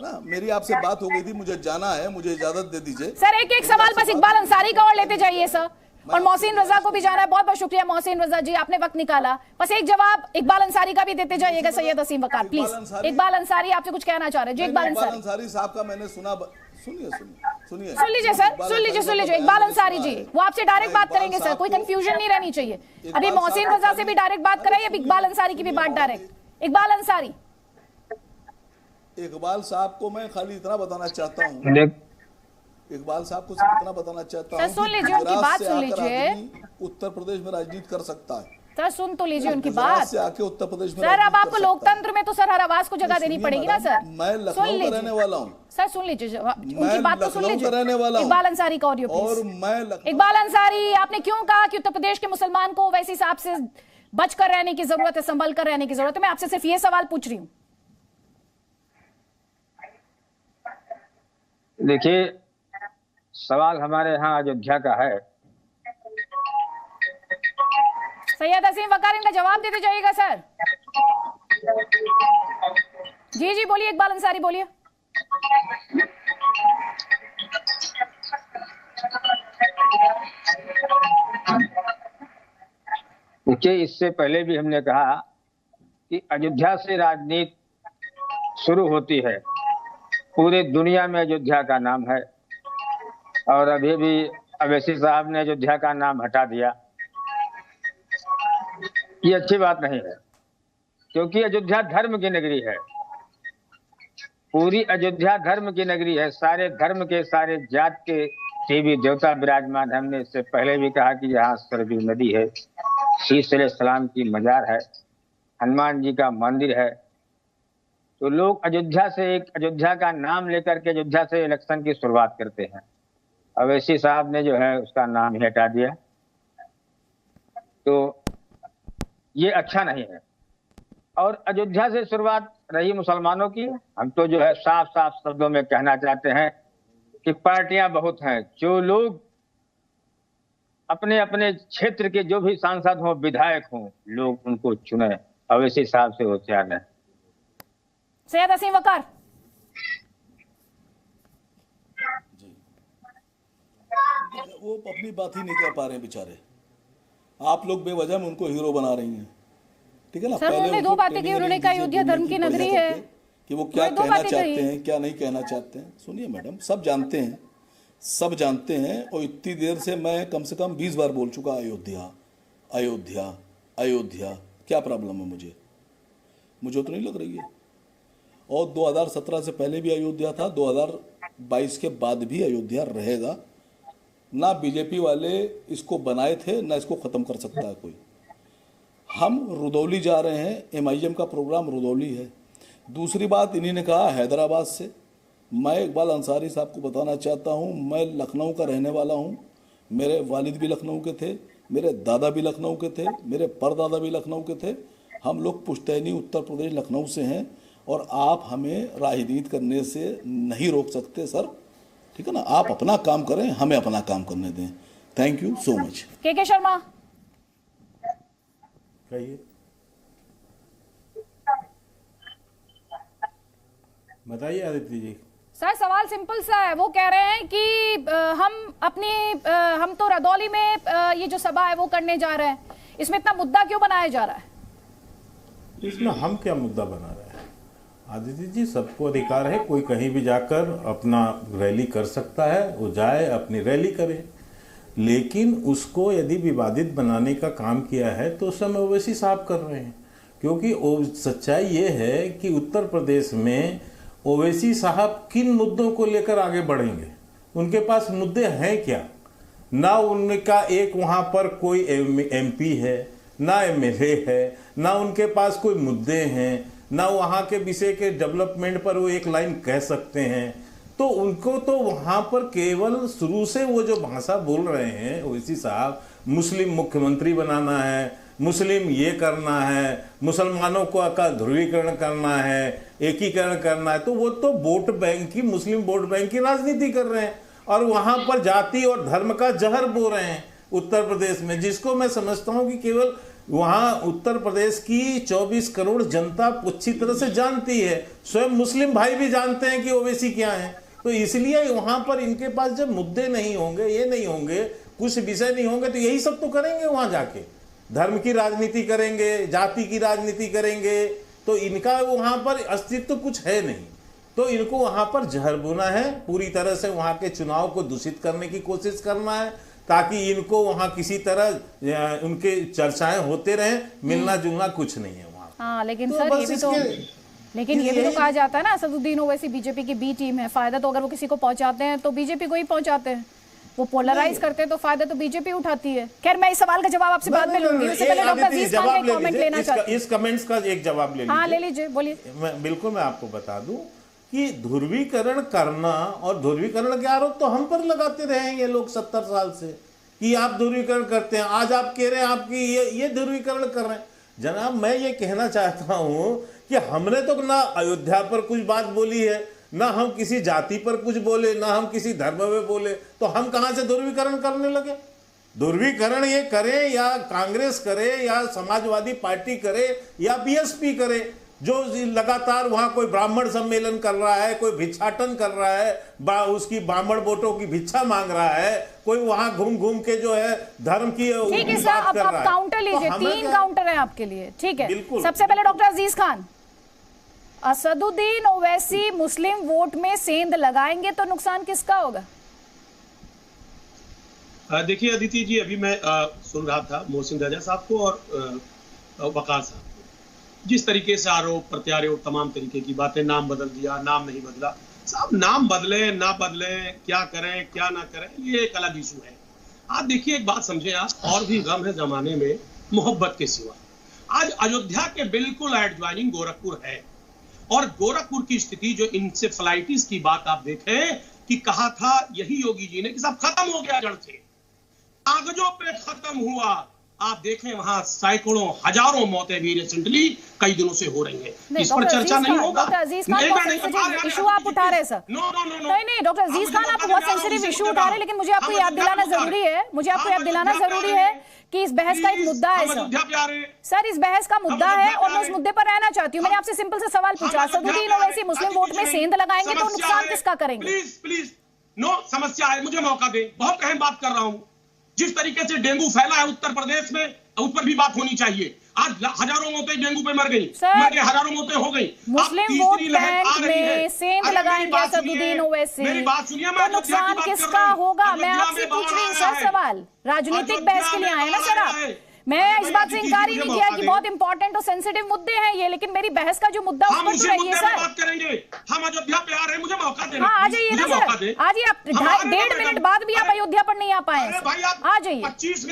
ना, मेरी आपसे बात हो गई थी, मुझे जाना है, मुझे इजाजत दे दीजिए सर। एक सवाल बस इकबाल अंसारी का और लेते जाइए सर, और मोहसिन रजा को भी जाना है। बहुत बहुत शुक्रिया मोहसिन रजा जी, आपने वक्त निकाला। बस एक जवाब इकबाल अंसारी का भी देते जाइएगा सैयद असीम वकार प्लीज। इकबाल अंसारी आपसे कुछ कहना चाह रहे हैं जी? इकबाल अंसारी साहब का मैंने सुना, सुनिए सुन लीजिए सर, सुन लीजिए इकबाल अंसारी जी, वो आपसे डायरेक्ट बात करेंगे सर, कोई कंफ्यूजन नहीं रहनी चाहिए। अभी मोहसिन रजा से भी डायरेक्ट बात कराइए, अब इकबाल अंसारी की भी बात डायरेक्ट। इकबाल अंसारी, इकबाल साहब को मैं खाली इतना बताना चाहता हूँ, इकबाल साहब को सिर्फ इतना बताना चाहता हूं, सुन लीजिए उनकी बात, सुन लीजिए। उत्तर प्रदेश में राजनीति कर सकता है सर, सुन तो लीजिए उनकी बात से आके उत्तर प्रदेश में सर। अब आपको लोकतंत्र में तो सर हर आवाज को जगह देनी पड़ेगी ना सर। मैं लखनऊ का रहने वाला हूँ सर, सुन लीजिए उनकी बात तो सुन लीजिए। रहने वाला इकबाल अंसारी का ऑडियो और मैं इकबाल अंसारी, आपने क्यों कहा कि उत्तर प्रदेश के मुसलमान को वैसी साहब से बचकर रहने की जरूरत है, संभल कर रहने की जरूरत है? मैं आपसे सिर्फ ये सवाल पूछ रही हूँ। देखिए, सवाल हमारे यहाँ अयोध्या का है। सैयद असीम वकार, इनका जवाब देते जाइएगा सर। जी बोलिए इकबाल अंसारी, बोलिए। देखिए, इससे पहले भी हमने कहा कि अयोध्या से राजनीति शुरू होती है। पूरे दुनिया में अयोध्या का नाम है, और अभी भी अवैसी साहब ने अयोध्या का नाम हटा दिया। ये अच्छी बात नहीं है, क्योंकि अयोध्या धर्म की नगरी है। पूरी अयोध्या धर्म की नगरी है। सारे धर्म के, सारे जात के देवी देवता विराजमान। हमने इससे पहले भी कहा कि यहाँ सरयू नदी है, शीश अलैहिस्सलाम की मजार है, हनुमान जी का मंदिर है। तो लोग अयोध्या से, एक अयोध्या का नाम लेकर के अयोध्या से इलेक्शन की शुरुआत करते हैं। अवैसी साहब ने जो है उसका नाम ही हटा दिया, तो ये अच्छा नहीं है। और अयोध्या से शुरुआत रही मुसलमानों की। हम तो जो है साफ साफ शब्दों में कहना चाहते हैं कि पार्टियां बहुत हैं। जो लोग अपने अपने क्षेत्र के जो भी सांसद हों, विधायक हों, लोग उनको चुने। अवैसी साहब से होशियार है। सैयद असीम वकार, वो अपनी बात ही नहीं कर पा रहे हैं बेचारे। आप लोग बेवजह में उनको हीरो बना रही हैं, ठीक है ना। सर, उन्होंने दो बातें की। उन्होंने कहा अयोध्या धर्म की नगरी है, कि वो क्या कहना चाहते हैं, क्या नहीं कहना चाहते हैं। सुनिए मैडम, सब जानते हैं, सब जानते हैं। और इतनी देर से मैं कम से कम 20 बार बोल चुका अयोध्या अयोध्या अयोध्या। क्या प्रॉब्लम है मुझे तो नहीं लग रही है। और 2017 से पहले भी अयोध्या था, 2022 के बाद भी अयोध्या रहेगा। ना बीजेपी वाले इसको बनाए थे, ना इसको ख़त्म कर सकता है कोई। हम रुदौली जा रहे हैं, MIM का प्रोग्राम रुदौली है। दूसरी बात, इन्हीं ने कहा हैदराबाद से। मैं इकबाल अंसारी साहब को बताना चाहता हूं, मैं लखनऊ का रहने वाला हूं। मेरे वालिद भी लखनऊ के थे, मेरे दादा भी लखनऊ के थे, मेरे परदादा भी लखनऊ के थे। हम लोग पुश्तैनी उत्तर प्रदेश लखनऊ से हैं, और आप हमें राजनीति करने से नहीं रोक सकते सर, ठीक है ना। आप अपना काम करें, हमें अपना काम करने दें। Thank you so much. के शर्मा, कहिए, बताइए आदित्य जी। सर सवाल सिंपल सा है। वो कह रहे हैं कि हम तो रदौली में ये जो सभा है वो करने जा रहे हैं, इसमें इतना मुद्दा क्यों बनाया जा रहा है? इसमें हम क्या मुद्दा बना रहे हैं? आदित्य जी, सबको अधिकार है, कोई कहीं भी जाकर अपना रैली कर सकता है, वो जाए अपनी रैली करे। लेकिन उसको यदि विवादित बनाने का काम किया है तो उस समय ओवैसी साहब कर रहे हैं। क्योंकि सच्चाई ये है कि उत्तर प्रदेश में ओवैसी साहब किन मुद्दों को लेकर आगे बढ़ेंगे? उनके पास मुद्दे हैं क्या? ना उनका एक वहाँ पर कोई MP है, ना MLA है, ना उनके पास कोई मुद्दे हैं, ना वहाँ के विषय के डेवलपमेंट पर वो एक लाइन कह सकते हैं। तो उनको तो वहाँ पर केवल शुरू से वो जो भाषा बोल रहे हैं ओवैसी साहब, मुस्लिम मुख्यमंत्री बनाना है, मुस्लिम ये करना है, मुसलमानों का ध्रुवीकरण करना है, एकीकरण करना है, तो वो तो वोट बैंक की, मुस्लिम वोट बैंक की राजनीति कर रहे हैं। और वहाँ पर जाति और धर्म का जहर बो रहे हैं उत्तर प्रदेश में, जिसको मैं समझता हूँ कि केवल वहाँ उत्तर प्रदेश की 24 करोड़ जनता अच्छी तरह से जानती है। स्वयं मुस्लिम भाई भी जानते हैं कि ओवैसी क्या है। तो इसलिए वहाँ पर इनके पास जब मुद्दे नहीं होंगे, ये नहीं होंगे, कुछ विषय नहीं होंगे, तो यही सब तो करेंगे वहाँ जाके। धर्म की राजनीति करेंगे, जाति की राजनीति करेंगे, तो इनका वहाँ पर अस्तित्व कुछ है नहीं। तो इनको वहाँ पर जहर बोना है, पूरी तरह से वहाँ के चुनाव को दूषित करने की कोशिश करना है, ताकि इनको वहाँ किसी तरह उनके चर्चाएं होते रहें। मिलना जुलना कुछ नहीं है वहाँ। हाँ, लेकिन सर ये भी तो कहा जाता है ना, असदुद्दीन ओवैसी बीजेपी की बी टीम है। फायदा तो अगर वो किसी को पहुंचाते हैं तो बीजेपी को ही पहुंचाते हैं। वो पोलराइज करते हैं तो फायदा तो बीजेपी उठाती है। खैर, मैं इस सवाल का जवाब आपसे बाद में लूंगी, उससे पहले डॉक्टर अजीज खान का कमेंट लेना चाहती हूं। इस कमेंट्स का एक जवाब ले लीजिए। हाँ, ले लीजिए, बोलिए। मैं आपको बता दूं कि ध्रुवीकरण करना और ध्रुवीकरण के आरोप तो हम पर लगाते रहे हैं ये लोग 70 साल से, कि आप ध्रुवीकरण करते हैं। आज आप कह रहे हैं आपकी ये ध्रुवीकरण कर रहे हैं। जनाब, मैं ये कहना चाहता हूं कि हमने तो ना अयोध्या पर कुछ बात बोली है, ना हम किसी जाति पर कुछ बोले, ना हम किसी धर्म में बोले, तो हम कहां से ध्रुवीकरण करने लगे? ध्रुवीकरण ये करे या कांग्रेस करे या समाजवादी पार्टी करे या BSP करे, जो लगातार वहां कोई ब्राह्मण सम्मेलन कर रहा है, कोई भिक्षाटन कर रहा है, उसकी ब्राह्मण वोटों की भिक्षा मांग रहा है, कोई वहां घूम घूम के जो है धर्म की ठीक है सर, अब आप काउंटर लीजिए, 3 काउंटर है आपके लिए, ठीक है। सबसे पहले डॉक्टर अजीज खान, असदुद्दीन ओवैसी मुस्लिम वोट में सेंध लगाएंगे तो नुकसान किसका होगा? देखिए अदिति जी, अभी मैं सुन रहा था मोहसिन रजा साहब को और वकार साहब को, जिस तरीके से आरोप प्रत्यारोप तमाम तरीके की बातें, नाम बदल दिया, नाम नहीं बदला। साहब नाम बदले ना बदले, क्या करें क्या ना करें, ये एक अलग इशू है। आप देखिए एक बात समझे आप, और भी गम है जमाने में मोहब्बत के सिवा। आज अयोध्या के बिल्कुल एडजॉइनिंग गोरखपुर है, और गोरखपुर की स्थिति जो इंसेफ्लाइटिस की बात आप देखें कि कहा था यही योगी जी ने कि सब खत्म हो गया जड़ से, कागजों पे खत्म हुआ। आप देखें वहां सैकड़ों हजारों मौतें भी रिसेंटली कई दिनों से हो रही हैं। इस पर चर्चा नहीं होगा। डॉक्टर अजीज खान इशू आप उठा रहे सर। नहीं डॉक्टर अजीज खान, आप बहुत सेंसिटिव इशू उठा रहे हैं, लेकिन मुझे आपको याद दिलाना जरूरी है, कि इस बहस का एक मुद्दा है सर, इस बहस का मुद्दा है और मैं उस मुद्दे पर रहना चाहती हूँ। मैंने आपसे सिंपल सा सवाल पूछा, असदुद्दीन ओवैसी मुस्लिम वोट में सेंध लगाएंगे तो नुकसान किसका करेंगे? प्लीज प्लीज, नो समस्या है, मुझे मौका दे, बहुत अहम बात कर रहा हूँ। जिस तरीके से डेंगू फैला है उत्तर प्रदेश में, उस पर भी बात होनी चाहिए। आज हजारों मौतें डेंगू पे मर गई, हजारों मौतें हो गई। मुस्लिम वोट बैंक में सेंध लगाएंगे असदुद्दीन ओवैसी, मेरी बात सुनिए, तो नुकसान किसका होगा? मैं आपसे पूछ रही हूँ सर सवाल, राजनीतिक बहस के लिए आए ना सर आप। मैं इस बात से इनकार ही नहीं किया कि बहुत इंपॉर्टेंट और सेंसिटिव मुद्दे हैं ये, लेकिन मेरी बहस का जो मुद्दा उस पर तो रहिए सर। बात करेंगे, हम अयोध्या पे आ रहे हैं, मुझे मौका देना। हाँ आ जाइए ना सर, आ जाइए आप। 1.5 मिनट बाद भी आप अयोध्या पर नहीं आ पाए, आ जाइए। 25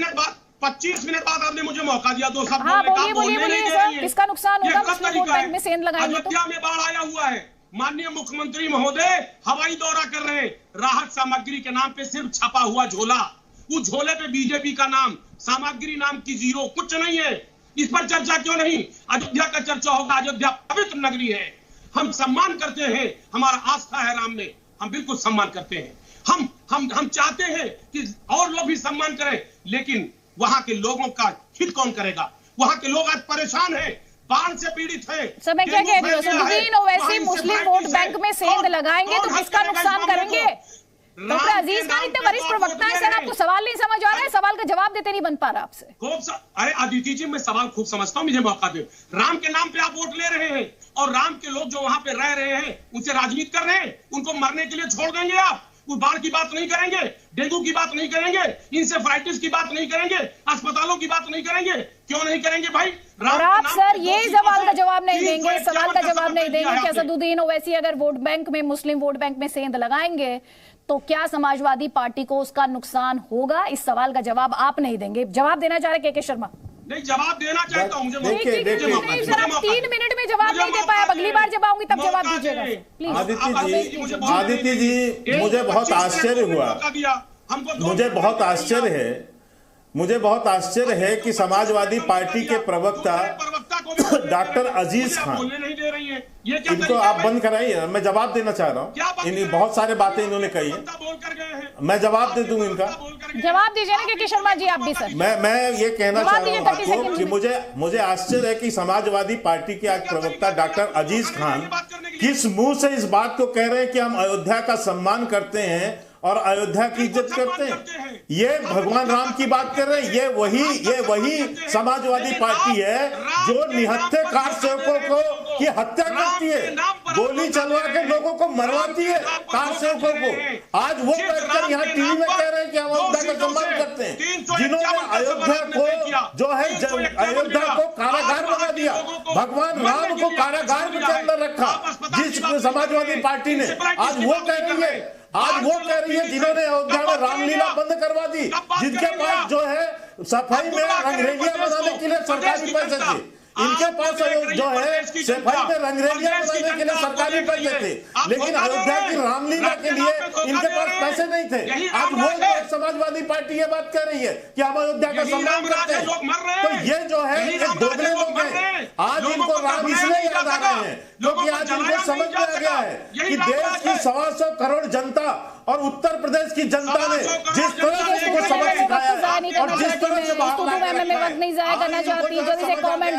मिनट बाद आपने मुझे मौका दिया, दो शब्द हाँ बोलिए सर, किसका नुकसान होगा मुस्लिम वोट बैंक में सेंध लगाएंगे तो? अयोध्या में बाढ़ आया हुआ है, माननीय मुख्यमंत्री महोदय हवाई दौरा कर रहे हैं, राहत सामग्री के नाम पे सिर्फ छपा हुआ झोला, उस झोले पे बीजेपी का नाम, सामग्री नाम की जीरो, कुछ नहीं है। इस पर चर्चा क्यों नहीं? अयोध्या का चर्चा होगा। अयोध्या पवित्र नगरी है, हम सम्मान करते हैं, हमारा आस्था है राम में, हम बिल्कुल सम्मान करते हैं। हम चाहते हैं कि और लोग भी सम्मान करें, लेकिन वहां के लोगों का हित कौन करेगा? वहां के लोग आज परेशान हैं, बाढ़ से पीड़ित हैं। सर मैं क्या कह रही हूँ, असदुद्दीन ओवैसी मुस्लिम वोट बैंक में सेंध लगाएंगे तो किसका नुकसान करेंगे? डॉक्टर अजीज खान इतने वरिष्ठ प्रवक्ता हैं सर, आपको सवाल नहीं समझ आ रहा है, सवाल का जवाब देते नहीं बन पा रहा आपसे। अरे अदिति जी, मैं सवाल खूब समझता हूँ, मुझे मौका दे। राम के नाम पे आप वोट ले रहे हैं, और राम के लोग जो वहां पे रह रहे हैं उनसे राजनीति कर रहे हैं, उनको मरने के लिए छोड़ देंगे आप? उस बाढ़ की बात नहीं करेंगे, डेंगू की बात नहीं करेंगे, इंसेफ्लाइटिस की बात नहीं करेंगे, अस्पतालों की बात नहीं करेंगे, क्यों नहीं करेंगे भाई? और आप सर ये सवाल का जवाब नहीं देंगे, सवाल का जवाब नहीं देंगे कि असदुद्दीन ओवैसी अगर वोट बैंक में, मुस्लिम वोट बैंक में सेंध लगाएंगे तो क्या समाजवादी पार्टी को उसका नुकसान होगा? इस सवाल का जवाब आप नहीं देंगे। जवाब देना चाह रहे के शर्मा? नहीं, जवाब देना चाहता हूं, मुझे नहीं सर, आप 3 मिनट में जवाब नहीं दे पाए, अगली बार जब आऊंगी तब जवाब दीजिएगा प्लीज। आदित्य जी, मुझे बहुत आश्चर्य हुआ, मुझे बहुत आश्चर्य है कि समाजवादी पार्टी के प्रवक्ता डॉक्टर अजीज खान, इनको आप बंद कराइए, मैं जवाब देना चाह रहा हूँ। इन बहुत सारे बातें इन्होंने कही है, मैं जवाब दे दूं इनका। जवाब दीजिए ना के शर्मा जी, आप भी सर। मैं ये कहना चाह रहा हूँ आपको कि मुझे आश्चर्य है कि समाजवादी पार्टी के आज प्रवक्ता डॉक्टर अजीज खान किस मुंह से इस बात को कह रहे हैं कि हम अयोध्या का सम्मान करते हैं और अयोध्या की इज्जत करते हैं। ये भगवान राम की बात कर रहे हैं। ये वही समाजवादी पार्टी है जो निहत्थे कार सेवकों को की हत्या करती है, गोली चलवा के लोगों को मरवाती है कार सेवकों को। आज वो बैठकर यहाँ टीवी में कह रहे हैं कि हम अयोध्या का सम्मान करते हैं, जिन्होंने अयोध्या को जो है अयोध्या को कारागार बना दिया, भगवान राम को कारागार के अंदर रखा जिस समाजवादी पार्टी ने। आज वो कह रही है जिन्होंने अयोध्या में रामलीला बंद करवा दी, जिनके पास जो है सफाई में रंगरेलियां बनाने के लिए सरकारी पैसे थे, इनके पास जो है सफाई में रंगरेलियां बनाने के लिए सरकारी पैसे थे, लेकिन अयोध्या की रामलीला के लिए इनके पास पैसे नहीं थे। आज वो समाजवादी पार्टी ये बात कर रही है कि हम अयोध्या का सम्मान करते हैं। तो ये जो है ये दोगले लोग हैं। आज इनको राम इसलिए याद आ रहे हैं क्योंकि आज इनको समझ में आ गया है कि देश की 125 करोड़ जनता और उत्तर प्रदेश की जनता ने जिस तरह से इनको सबक सिखाया है और जिस तरह से में वक्त नहीं जाया करना चाहती। जल्दी से कमेंट।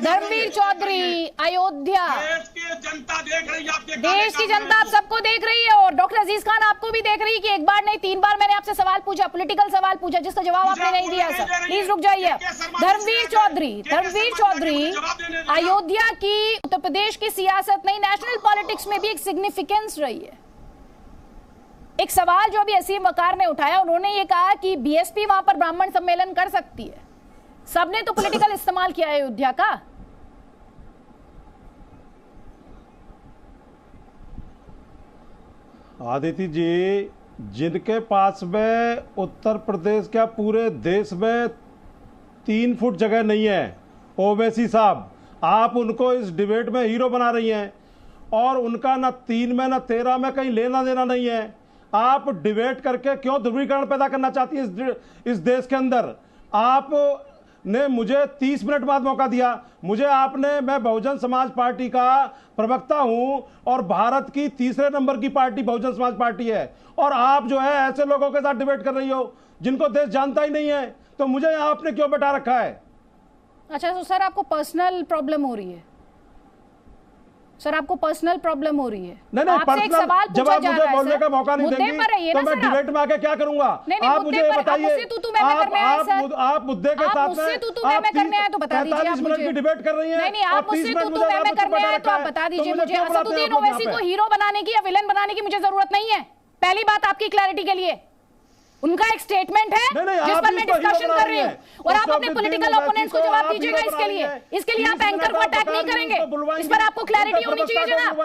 धर्मवीर चौधरी, अयोध्या, देश की जनता देख रही है, आपके देश की जनता आप सबको देख रही है और डॉक्टर अजीज खान आपको भी देख रही है कि एक बार नहीं 3 बार मैंने आपसे सवाल पूछा, पॉलिटिकल सवाल पूछा, जिसका जवाब आपने नहीं दिया। सर प्लीज रुक जाइए। धर्मवीर चौधरी, अयोध्या की उत्तर प्रदेश की सियासत नहीं, नेशनल पॉलिटिक्स में भी एक सिग्निफिकेंस रही है। एक सवाल जो अभी असीम वकार ने उठाया, उन्होंने ये कहा कि बीएसपी वहां पर ब्राह्मण सम्मेलन कर सकती है। सबने तो पॉलिटिकल इस्तेमाल किया है अयोध्या का। आदिति जी, जिनके पास में उत्तर प्रदेश क्या पूरे देश में 3 फुट जगह नहीं है, ओवैसी साहब, आप उनको इस डिबेट में हीरो बना रही हैं और उनका ना 3 में ना 13 में कहीं लेना देना नहीं है। आप डिबेट करके क्यों ध्रुवीकरण पैदा करना चाहती है इस देश के अंदर? आपने मुझे 30 मिनट बाद मौका दिया, मैं बहुजन समाज पार्टी का प्रवक्ता हूं और भारत की 3रे नंबर की पार्टी बहुजन समाज पार्टी है, और आप जो है ऐसे लोगों के साथ डिबेट कर रही हो जिनको देश जानता ही नहीं है, तो मुझे यहां आपने क्यों बैठा रखा है? अच्छा, तो सर आपको पर्सनल प्रॉब्लम हो रही है? सर आपको पर्सनल प्रॉब्लम हो रही है? नहीं, आपसे एक सवाल पूछा जा रहा है। बोलने का मौका नहीं देंगी तो मैं डिबेट में आके क्या करूंगा? आप मुझे बताइए। आप मुद्दे के साथ में 45 मिनट की डिबेट कर रही हैं। नहीं, आप मुझसे मैं करने आए तो आप बता दीजिए मुझे। असदुद्दीन ओवैसी को हीरो बनाने की या विलन बनाने की मुझे जरूरत नहीं है। पहली बात आपकी क्लैरिटी के लिए, उनका एक स्टेटमेंट है जिस पर मैं डिस्कशन कर रही हूँ, और आप अपने पॉलिटिकल ओपोनेंट्स को जवाब दीजिएगा। इसके लिए आप एंकर को अटैक नहीं करेंगे। इस पर आपको क्लैरिटी होनी चाहिए जनाब,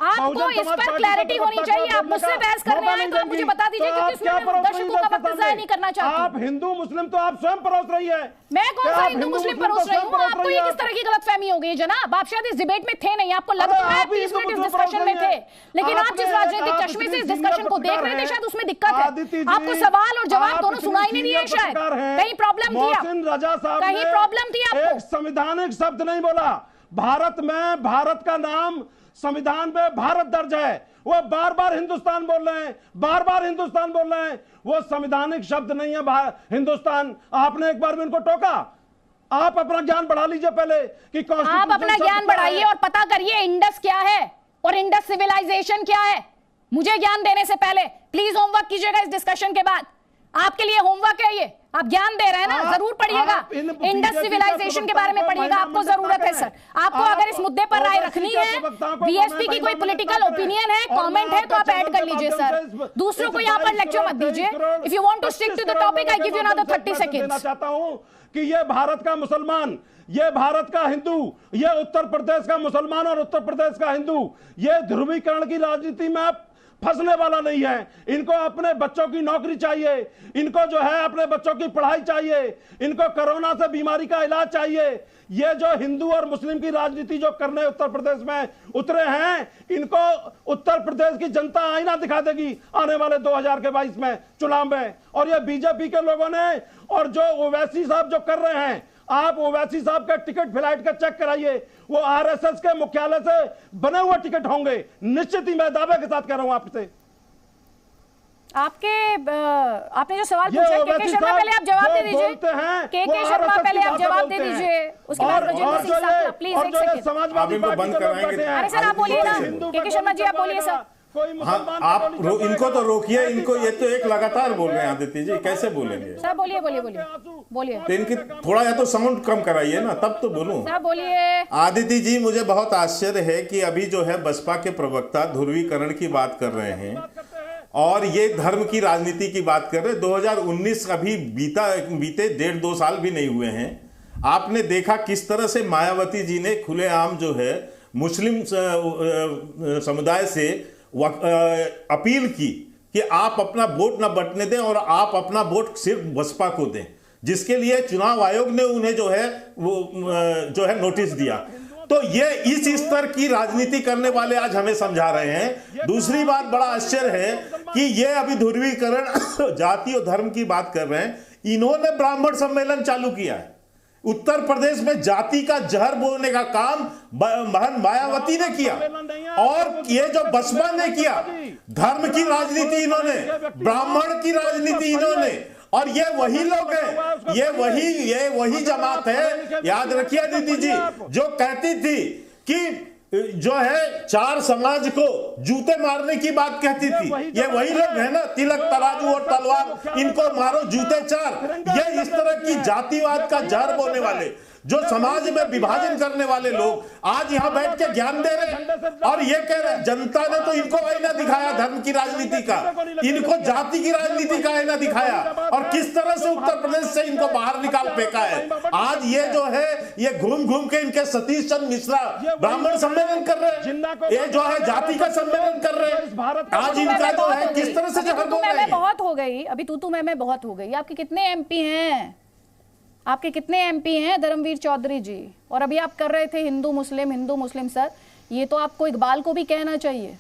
आपको इस पर क्लैरिटी होनी चाहिए। आप मुझसे बहस करने आए तो आप मुझे बता दीजिए, क्योंकि इसमें दर्शकों का वक्त जाया नहीं करना चाहती। आप हिंदू मुस्लिम तो आप स्वयं परोस रही है। मैं कौन सा हिंदू मुस्लिम परोस रही हूँ? आपको ये किस तरह की गलतफहमी हो गई जनाब? आप शायद इस डिबेट में थे नहीं, आपको लग तो रहा है 30 मिनट इस डिस्कशन में थे, लेकिन आप जिस राजनीतिक चश्मे से इस डिस्कशन को देख रहे थे शायद उसमें दिक्कत है। आपको सवाल और जवाब दोनों सुनाई नहीं दिए, शायद कहीं प्रॉब्लम थी, कहीं प्रॉब्लम थी आपको। एक संवैधानिक शब्द नहीं बोला। भारत में भारत का नाम संविधान में भारत दर्ज है, वो बार बार हिंदुस्तान बोल रहे हैं, बार बार हिंदुस्तान बोल रहे हैं। वो संवैधानिक शब्द नहीं है हिंदुस्तान। आपने एक बार भी उनको टोका? आप अपना ज्ञान बढ़ा लीजिए पहले कि आप अपना ज्ञान बढ़ाइए और पता करिए इंडस क्या है और इंडस सिविलाइजेशन क्या है। मुझे ज्ञान देने से पहले प्लीज होमवर्क कीजिएगा इस डिस्कशन के बाद। आपके लिए होमवर्क है ये, आप ज्ञान दे रहे हैं ना, जरूर पढ़िएगा। इंडस सिविलाइजेशन के बारे में पढ़िएगा, आपको जरूरत है सर। आपको अगर इस मुद्दे पर राय रखनी है, बीएसपी की कोई पॉलिटिकल ओपिनियन है, कमेंट है, तो आप ऐड कर लीजिए सर। दूसरों को यहाँ पर लेक्चर मत दीजिए। If you want to stick to the topic, I give you another 30 seconds. चाहता हूं कि ये भारत का मुसलमान, ये भारत का हिंदू, ये उत्तर प्रदेश का मुसलमान और उत्तर प्रदेश का हिंदू, ये ध्रुवीकरण की राजनीति में फंसने वाला नहीं है। इनको अपने बच्चों की नौकरी चाहिए, इनको जो है अपने बच्चों की पढ़ाई चाहिए, इनको कोरोना से बीमारी का इलाज चाहिए। ये जो हिंदू और मुस्लिम की राजनीति जो करने उत्तर प्रदेश में उतरे हैं, इनको उत्तर प्रदेश की जनता आईना दिखा देगी आने वाले 2022 में चुनाव में। और ये बीजेपी के लोगों ने, और जो ओवैसी साहब जो कर रहे हैं, आप ओवैसी साहब का टिकट फ्लाइट का चेक कराइए, वो आरएसएस के मुख्यालय से बने हुए टिकट होंगे, निश्चित ही मैं दावे के साथ कह रहा हूं आपसे। आपने जो सवाल पूछा, केके शर्मा पहले आप जवाब दे दीजिए। केके शर्मा पहले आप जवाब दे दीजिए, उसके बाद राजेंद्र सिंह साहब प्लीज एक सेकंड। समाजवादी पार्टी के लोग बैठे हैं। अरे सर आप बोलिए ना, केके शर्मा जी आप बोलिए सर। हाँ, आप इनको तो रोकिए, इनको ये तो एक लगातार बोल रहे हैं आदित्य जी, कैसे बोलेंगे? सर बोलिए बोलिए बोलिए बोलिए। तो इनकी थोड़ा या तो साउंड कम कराइए ना, तब तो बोलूं। सर बोलिए। आदित्य जी, मुझे बहुत आश्चर्य है कि अभी जो है बसपा के प्रवक्ता ध्रुवीकरण की बात कर रहे हैं और ये धर्म की राजनीति की बात कर रहे हैं। 2019 अभी बीते 1.5-2 साल भी नहीं हुए हैं। आपने देखा किस तरह से मायावती जी ने खुलेआम जो है मुस्लिम समुदाय से अपील की कि आप अपना वोट न बंटने दें और आप अपना वोट सिर्फ बसपा को दें, जिसके लिए चुनाव आयोग ने उन्हें जो है नोटिस दिया। तो ये इस स्तर की राजनीति करने वाले आज हमें समझा रहे हैं। दूसरी बात बड़ा आश्चर्य है कि ये अभी ध्रुवीकरण जाति और धर्म की बात कर रहे हैं। इन्होंने ब्राह्मण सम्मेलन चालू किया है। उत्तर प्रदेश में जाति का जहर बोलने का काम बहन मायावती ने किया और ये जो बसपा ने किया, धर्म की राजनीति इन्होंने, ब्राह्मण की राजनीति इन्होंने, और ये वही लोग हैं, ये वही जमात है, याद रखिए दीदी जी, जो कहती थी कि जो है 4 समाज को जूते मारने की बात कहती थी। ये वही लोग है ना, तिलक तराजू और तलवार, इनको मारो जूते 4। ये इस तरह की जातिवाद का जहर बोने वाले, जो समाज में विभाजन करने वाले लोग आज यहाँ बैठ के ज्ञान दे रहे हैं और ये कह रहे हैं जनता ने तो इनको आईना दिखाया धर्म की राजनीति का, इनको जाति की राजनीति का आईना दिखाया और किस तरह से उत्तर प्रदेश से इनको बाहर निकाल फेंका है। आज ये जो है ये घूम घूम के इनके सतीश चंद्र मिश्रा ब्राह्मण सम्मेलन कर रहे हैं, ये जो है जाति का सम्मेलन कर रहे हैं। आज इनका जो है किस तरह से जहर बोल रहे हैं। बहुत हो गई, अभी तू मैं बहुत हो गई। आपके कितने एमपी हैं? आपके कितने एमपी हैं धर्मवीर चौधरी जी? और अभी आप कर रहे थे हिंदू मुस्लिम। सर ये तो आपको इकबाल को भी कहना चाहिए,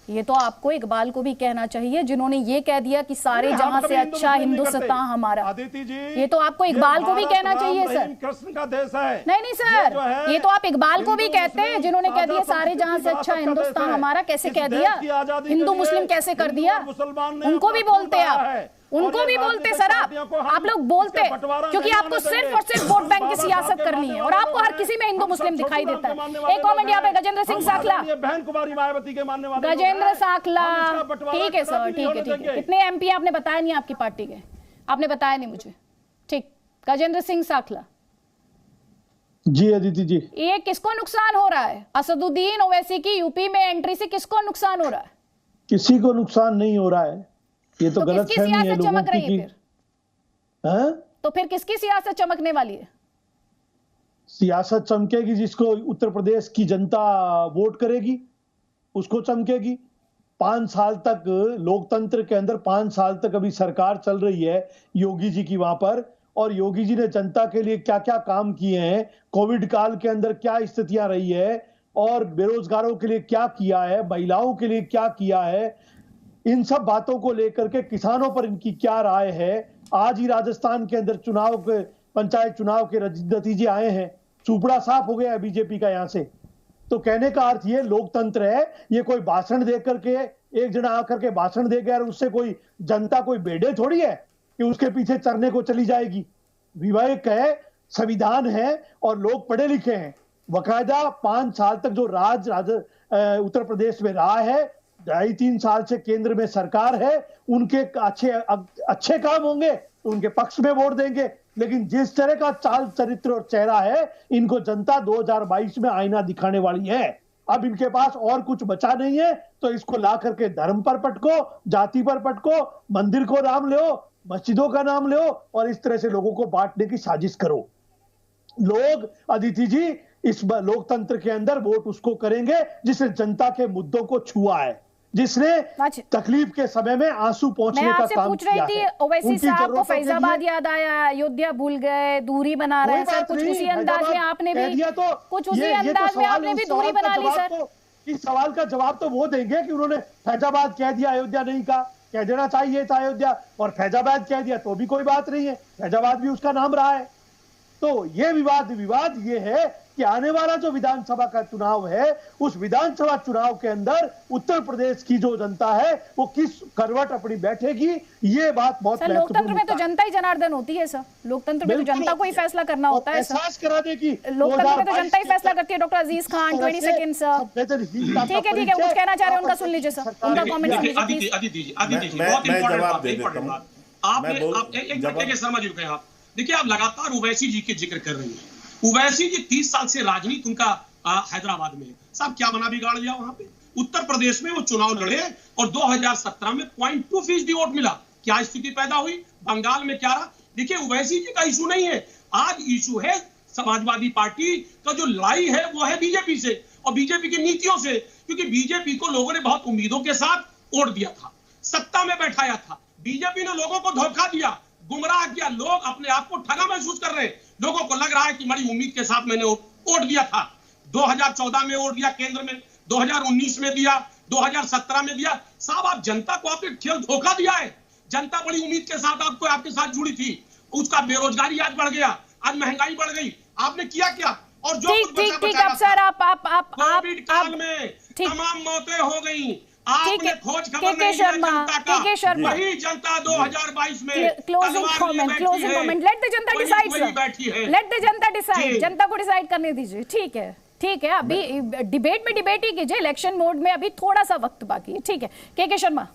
ये तो आपको इकबाल को भी कहना चाहिए जिन्होंने ये कह दिया कि सारे जहां से अच्छा हिंदुस्तान हमारा। ये तो आपको इकबाल को भी कहना चाहिए सर। कृष्ण का देश है। नहीं सर, ये तो आप इकबाल को भी कहते हैं जिन्होंने कह दिया सारे जहां से अच्छा हिंदुस्तान हमारा। कैसे कह दिया? हिंदू मुस्लिम कैसे कर दिया? उनको भी बोलते आप, उनको भी बोलते सर। आप लोग बोलते क्योंकि आपको सिर्फ और सिर्फ वोट बैंक की सियासत करनी है और आपको हर किसी में हिंदू मुस्लिम दिखाई देता है। एक कमेंट यहाँ पे गजेंद्र सिंह साखला, बहन कुमारी मायावती के मानने वाले गजेंद्र साखला, ठीक है सर, ठीक है। कितने एमपी आपने बताया नहीं आपकी पार्टी के, आपने बताया नहीं मुझे। ठीक, गजेंद्र सिंह साखला जी। अदिति जी, ये किसको नुकसान हो रहा है? असदुद्दीन ओवैसी की यूपी में एंट्री से किसको नुकसान हो रहा है? किसी को नुकसान नहीं हो रहा है। ये तो गलत फहमी है लोगों की। तो फिर किसकी सियासत चमकने वाली है? सियासत चमकेगी जिसको उत्तर प्रदेश की जनता वोट करेगी, उसको चमकेगी। 5 साल तक लोकतंत्र के अंदर 5 साल तक अभी सरकार चल रही है योगी जी की वहां पर, और योगी जी ने जनता के लिए क्या क्या काम किए हैं, कोविड काल के अंदर क्या स्थितियां रही है और बेरोजगारों के लिए क्या किया है, महिलाओं के लिए क्या किया है, इन सब बातों को लेकर के किसानों पर इनकी क्या राय है। आज ही राजस्थान के अंदर पंचायत चुनाव के नतीजे आए हैं, चूपड़ा साफ हो गया है बीजेपी का यहां से। तो कहने का अर्थ ये लोकतंत्र है, ये कोई भाषण दे करके एक जना आकर के भाषण दे गया और उससे कोई जनता कोई बेड़े थोड़ी है कि उसके पीछे चरने को चली जाएगी। विवेक है, संविधान है और लोग पढ़े लिखे हैं। बकायदा 5 साल तक जो राज उत्तर प्रदेश में रहा है, 2.5-3 साल से केंद्र में सरकार है, उनके अच्छे काम होंगे तो उनके पक्ष में वोट देंगे। लेकिन जिस तरह का चाल चरित्र और चेहरा है, इनको जनता 2022 में आईना दिखाने वाली है। अब इनके पास और कुछ बचा नहीं है तो इसको ला करके धर्म पर पटको, जाति पर पटको, मंदिर को नाम लो, मस्जिदों का नाम लो और इस तरह से लोगों को बांटने की साजिश करो। लोग अदिति जी इस लोकतंत्र के अंदर वोट उसको करेंगे जिसने जनता के मुद्दों को छुआ है, जिसने तकलीफ के समय में आंसू पहुंचने का काम पूछ रही थी ओवैसी साहब को फैजाबाद याद आया, अयोध्या भूल गए, दूरी बना रहे हैं सर। कुछ उसी अंदाज में आपने भी कुछ उसी अंदाज में आपने भी दूरी बना ली सर। इस सवाल का जवाब तो वो देंगे कि उन्होंने फैजाबाद कह दिया, अयोध्या नहीं कहा। कह देना चाहिए था अयोध्या, और फैजाबाद कह दिया तो भी कोई बात नहीं है, फैजाबाद भी उसका नाम रहा है। तो ये विवाद ये है कि आने वाला जो विधानसभा का चुनाव है, उस विधानसभा चुनाव के अंदर उत्तर प्रदेश की जो जनता है वो किस करवट अपनी बैठेगी, ये बात बहुत महत्वपूर्ण है। लोकतंत्र में तो जनता ही जनार्दन होती है सर, लोकतंत्र में तो जनता को ही फैसला करना होता है सर। एहसास करा दे कि लोकतंत्र में तो जनता ही फैसला करती है। डॉक्टर अजीज खान 20 सेकंड सर। ठीक है कुछ कहना चाह रहे हैं, उनका सुन लीजिए सर, उनका कमेंट सुन लीजिए। अदिति बहुत इंपॉर्टेंट बात आपने एक शर्मा जी रुके आप। देखिए आप लगातार ओवैसी जी के जिक्र कर रही हैं। ओवैसी जी 30 साल से राजनीति उनका हैदराबाद में है। साहब क्या बना बिगाड़ लिया वहां पे? उत्तर प्रदेश में वो चुनाव लड़े और 2017 में 0.2% वोट मिला। क्या स्थिति पैदा हुई? बंगाल में क्या रहा? देखिए ओवैसी जी का इशू नहीं है, आज इशू है समाजवादी पार्टी का जो लड़ाई है वो है बीजेपी से और बीजेपी की नीतियों से। क्योंकि बीजेपी को लोगों ने बहुत उम्मीदों के साथ वोट दिया था, सत्ता में बैठाया था। बीजेपी ने लोगों को धोखा दिया, गुमराह किया। लोग अपने आप को ठगा महसूस कर रहे हैं। लोगों को लग रहा है कि बड़ी उम्मीद के साथ मैंने वोट दिया था। 2014 में वोट दिया, केंद्र में 2019 में दिया, 2017 में दिया। साहब आप जनता को आपने खेल धोखा दिया है। जनता बड़ी उम्मीद के साथ आपके साथ जुड़ी थी। उसका बेरोजगारी आज बढ़ गया, आज महंगाई बढ़ गई। आपने किया क्या? और जो ठीक अब सर आप कोविड काल में ठीक। तमाम मौतें हो गई। ठीक आपने है। खोज खबर के.के. नहीं लिया शर्मा, जनता का। के.के. शर्मा। वही जनता 2022 में क्लोजिंग तलवार लिए कमेंट, बैठी क्लोजिंग है। कमेंट, लेट द जनता वही- डिसाइड वही बैठी है। Sir, let the Janata decide, जी। जनता को डिसाइड करने दीजिए। ठीक है, ठीक है, अभी डिबेट में डिबेट ही कीजिए, इलेक्शन मोड में अभी थोड़ा सा वक्त बाकी है। ठीक है, के.के. शर्मा।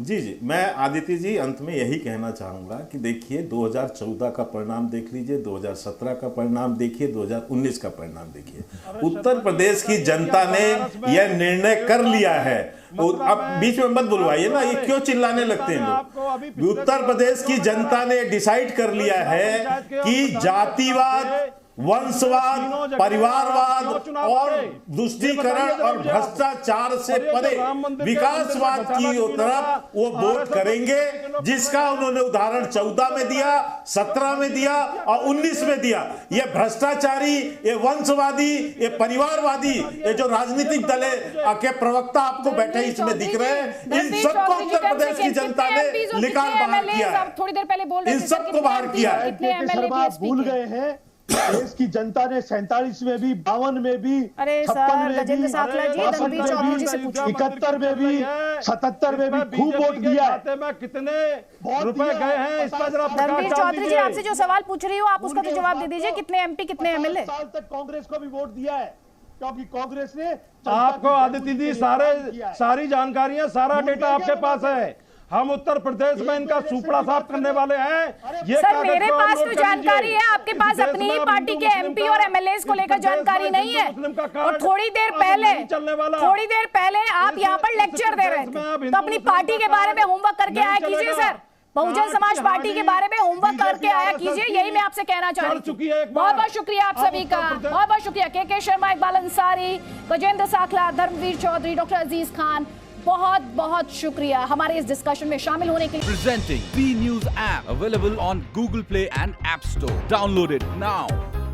जी जी, मैं आदित्य जी अंत में यही कहना चाहूँगा कि देखिए 2014 का परिणाम देख लीजिए, 2017 का परिणाम देखिए, 2019 का परिणाम देखिए। उत्तर प्रदेश की जनता ने यह निर्णय कर लिया है। अब बीच में मत बुलवाइए ना, ये क्यों चिल्लाने लगते हैं लोग। उत्तर प्रदेश की जनता ने डिसाइड कर लिया है कि जातिवाद, वंशवाद, परिवारवाद और तुष्टीकरण और भ्रष्टाचार से परे विकासवाद की तरफ वो वोट करेंगे, जिसका उन्होंने उदाहरण 14 में दिया, 17 में दिया और 19 में दिया। ये भ्रष्टाचारी, ये वंशवादी, ये परिवारवादी, ये जो राजनीतिक दल के प्रवक्ता आपको बैठे इसमें दिख रहे हैं, इन सबको उत्तर प्रदेश की जनता ने निकाल बाहर किया है। थोड़ी देर पहले बोल रहे इन सबको बाहर किया है। के.के. शर्मा भूल गए हैं, देश की जनता ने 47 में भी, 52 में भी, अरे 56 सर, में गजेंद्र भी, साकला जी, 62 रणवीर में चौधरी जी से भी, पूछिए। 71 में भी, 77 में भी खूब वोट दिया है। खाते में कितने बहुत रुपए दिया गए है, हैं, इस पर जरा रणवीर प्रकाश रणवीर डाल चौधरी जी, दीजिए। आपसे जो सवाल पूछ रही हो आप उसका तो जवाब दे दीजिए, कितने MP, कितने MLA? 50 साल तक कांग्रेस को भी वोट दिया है, क्योंकि कांग्रेस ने जनता आपको की आदित्य जी जरूरत किया है। सारी जानकारियां, सारा डेटा आपके पास है। हम उत्तर प्रदेश में इनका सुपड़ा साफ करने वाले हैं। ये सर, कागज मेरे को पास नोट तो कर जानकारी लीजिए। है, आपके पास इस देश अपनी में ही अब पार्टी हिंदू के मुस्लिम MP का- और MLAs को इस लेकर देश में जानकारी हिंदू नहीं है। मुस्लिम का और कार्ड थोड़ी देर अब पहले नहीं चलने वाला। थोड़ी देर पहले आप यहाँ पर लेक्चर दे रहे इस देश में थे, अब तो अपनी हिंदू पार्टी के मुस्लिम बारे में होमवर्क करके नहीं आया कीजिए चलेगा। सर। बहुजन कार्ड समाज की पार्टी के हानि बारे में होमवर्क बीजेपी करके आया कीजिए, यही मैं आपसे कहना चाह रही कर चुकी थी। है एक बार। बहुत बहुत शुक्रिया आप अब सभी का, उत्तर प्रदेश- बहुत बहुत शुक्रिया। के.के. शर्मा, इकबाल अंसारी, गजेंद्र साकला, धर्मवीर चौधरी, डॉक्टर अजीज खान, बहुत बहुत शुक्रिया हमारे इस डिस्कशन में शामिल होने के लिए। Presenting B News app available on Google Play and App Store. Download it now.